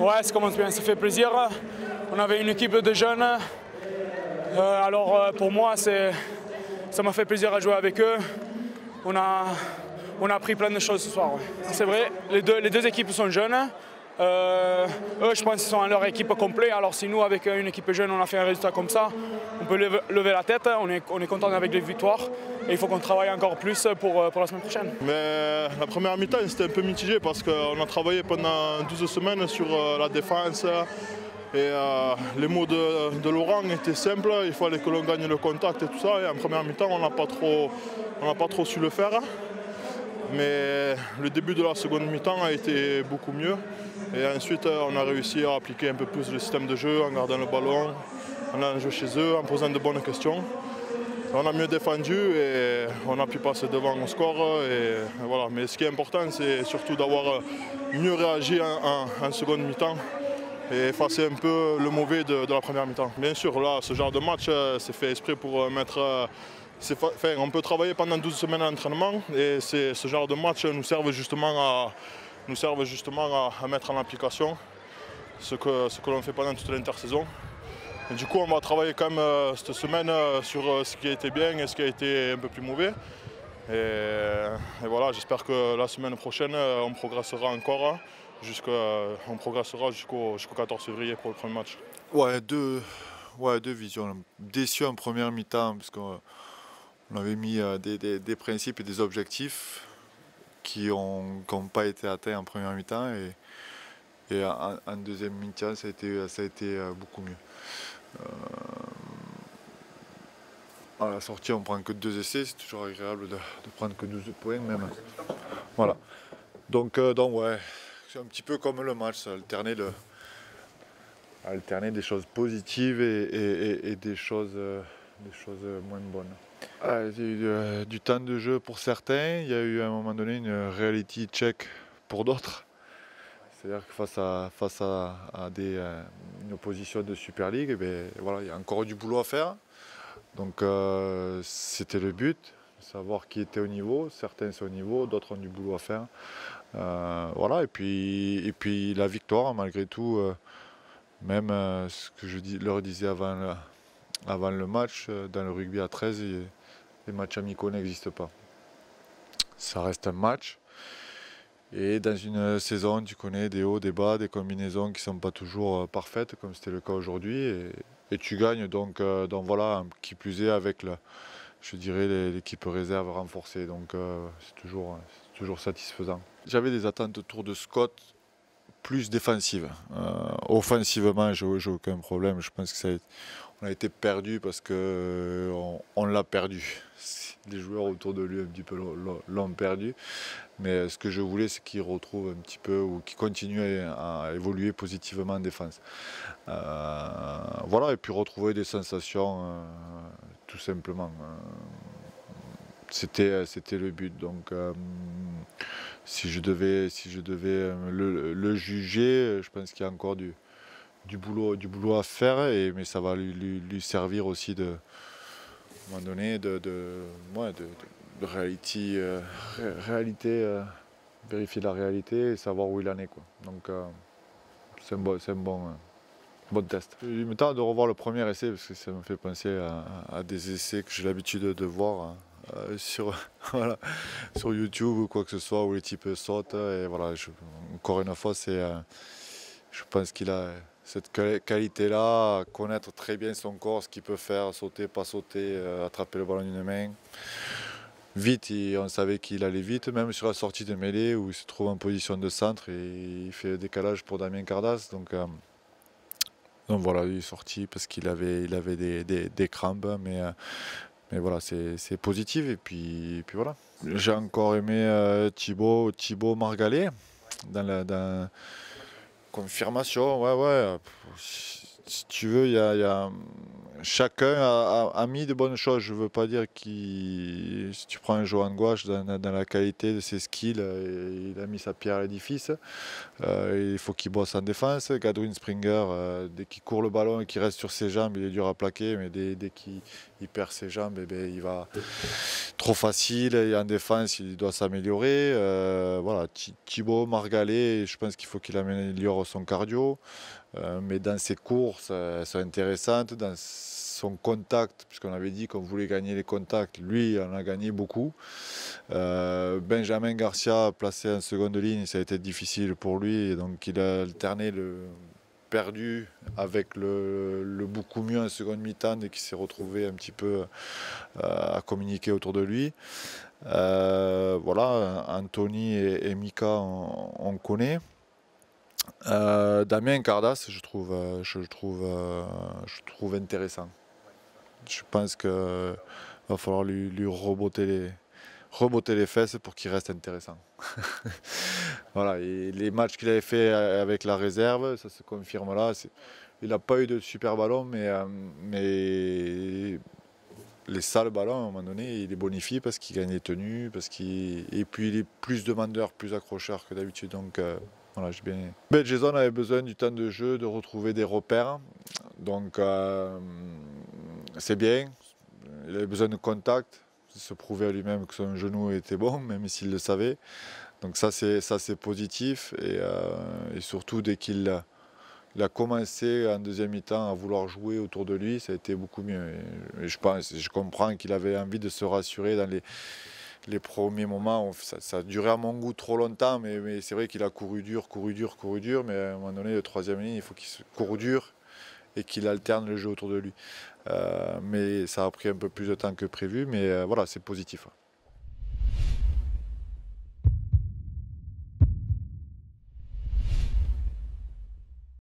Ouais, ça commence bien, ça fait plaisir. On avait une équipe de jeunes. Alors pour moi, ça m'a fait plaisir à jouer avec eux. On a appris plein de choses ce soir. Ouais. C'est vrai, les deux équipes sont jeunes. Eux, je pense qu'ils sont à leur équipe complète. Alors si nous, avec une équipe jeune, on a fait un résultat comme ça, on peut lever la tête. On est content avec les victoires. Et il faut qu'on travaille encore plus pour la semaine prochaine. Mais la première mi-temps, c'était un peu mitigé parce qu'on a travaillé pendant 12 semaines sur la défense. Et les mots de Laurent étaient simples, il fallait que l'on gagne le contact et tout ça. Et en première mi-temps, on n'a pas trop su le faire. Mais le début de la seconde mi-temps a été beaucoup mieux. Et ensuite, on a réussi à appliquer un peu plus le système de jeu en gardant le ballon, en allant jouer chez eux, en posant de bonnes questions. On a mieux défendu et on a pu passer devant au score. Et voilà. Mais ce qui est important, c'est surtout d'avoir mieux réagi en seconde mi-temps et effacer un peu le mauvais de la première mi-temps. Bien sûr, là, ce genre de match, c'est fait exprès pour mettre... on peut travailler pendant 12 semaines d'entraînement et ce genre de match nous servent justement à mettre en application ce que l'on fait pendant toute l'intersaison. Et du coup, on va travailler quand même cette semaine sur ce qui a été bien et ce qui a été un peu plus mauvais. Et voilà, j'espère que la semaine prochaine, on progressera encore. On progressera jusqu'au 14 février pour le premier match. Ouais, deux visions. Déçu en première mi-temps parce qu'on avait mis des principes et des objectifs qui n'ont pas été atteints en première mi-temps et en deuxième mi-temps ça a été beaucoup mieux. À la sortie on prend que 2 essais, c'est toujours agréable de prendre que 12 points même. Voilà. Donc ouais, c'est un petit peu comme le match, alterner des choses positives et des choses moins bonnes. Il y a eu du temps de jeu pour certains, il y a eu à un moment donné une reality check pour d'autres. C'est-à-dire que face à une opposition de Super League, eh bien, voilà, il y a encore du boulot à faire. Donc c'était le but, savoir qui était au niveau. Certains sont au niveau, d'autres ont du boulot à faire. Voilà, et puis la victoire, malgré tout, même ce que leur disais avant le match, dans le rugby à 13, les matchs amicaux n'existent pas. Ça reste un match. Et dans une saison, tu connais des hauts, des bas, des combinaisons qui ne sont pas toujours parfaites, comme c'était le cas aujourd'hui. Et tu gagnes, donc voilà, qui plus est avec je dirais l'équipe réserve renforcée. Donc c'est toujours satisfaisant. J'avais des attentes autour de Scott plus défensives. Offensivement, j'ai aucun problème. Je pense que on a été perdu parce qu'on l'a perdu. Les joueurs autour de lui un petit peu l'ont perdu. Mais ce que je voulais, c'est qu'il retrouve un petit peu ou qu'il continue à évoluer positivement en défense. Voilà, et puis retrouver des sensations, tout simplement. C'était le but. Donc, si je devais le juger, je pense qu'il y a encore du boulot à faire, mais ça va lui servir aussi à un moment donné de réalité, vérifier la réalité et savoir où il en est, quoi. Donc c'est un bon test. Il me tarde de revoir le premier essai parce que ça me fait penser à des essais que j'ai l'habitude de voir sur YouTube ou quoi que ce soit, où les types sautent. Et voilà, encore une fois, je pense qu'il a cette qualité-là, connaître très bien son corps, ce qu'il peut faire, sauter, pas sauter, attraper le ballon d'une main. Vite, on savait qu'il allait vite, même sur la sortie de mêlée où il se trouve en position de centre et il fait le décalage pour Damien Cardas. Donc voilà, il est sorti parce qu'il avait des crampes, mais voilà, c'est positif et puis voilà. J'ai encore aimé Thibaut Margalet dans la confirmation, ouais. Si tu veux, chacun a mis de bonnes choses. Je ne veux pas dire si tu prends un Johan Gouache dans la qualité de ses skills, il a mis sa pierre à l'édifice. Il faut qu'il bosse en défense. Gadwin Springer, dès qu'il court le ballon et qu'il reste sur ses jambes, il est dur à plaquer, mais dès qu'il perd ses jambes, il va trop facile et en défense il doit s'améliorer. Voilà, Thibaut Margalé, je pense qu'il faut qu'il améliore son cardio, mais dans ses courses, elles sont intéressantes, dans son contact, puisqu'on avait dit qu'on voulait gagner les contacts, lui il en a gagné beaucoup. Benjamin Garcia placé en seconde ligne, ça a été difficile pour lui, et donc il a alterné le perdu avec le beaucoup mieux en seconde mi-temps et qui s'est retrouvé un petit peu à communiquer autour de lui. Voilà, Anthony et Mika on connaît. Damien Cardas, je trouve intéressant. Je pense qu'il va falloir lui rebotter les fesses pour qu'il reste intéressant. Voilà, et les matchs qu'il avait fait avec la réserve, ça se confirme là. Il n'a pas eu de super ballon, mais les sales ballons, à un moment donné, il les bonifie parce qu'il gagne les tenues, et puis il est plus demandeur, plus accrocheur que d'habitude. Donc voilà, j'ai bien. Mais Jason avait besoin du temps de jeu, de retrouver des repères. Donc c'est bien. Il avait besoin de contact. Il se prouvait à lui-même que son genou était bon, même s'il le savait. Donc ça c'est positif. Et surtout dès qu'il a commencé en deuxième mi-temps à vouloir jouer autour de lui, ça a été beaucoup mieux. Et je comprends qu'il avait envie de se rassurer dans les premiers moments. Ça a duré à mon goût trop longtemps, mais c'est vrai qu'il a couru dur. Mais à un moment donné, le troisième ligne, il faut qu'il court dur et qu'il alterne le jeu autour de lui. Mais ça a pris un peu plus de temps que prévu, mais voilà, c'est positif.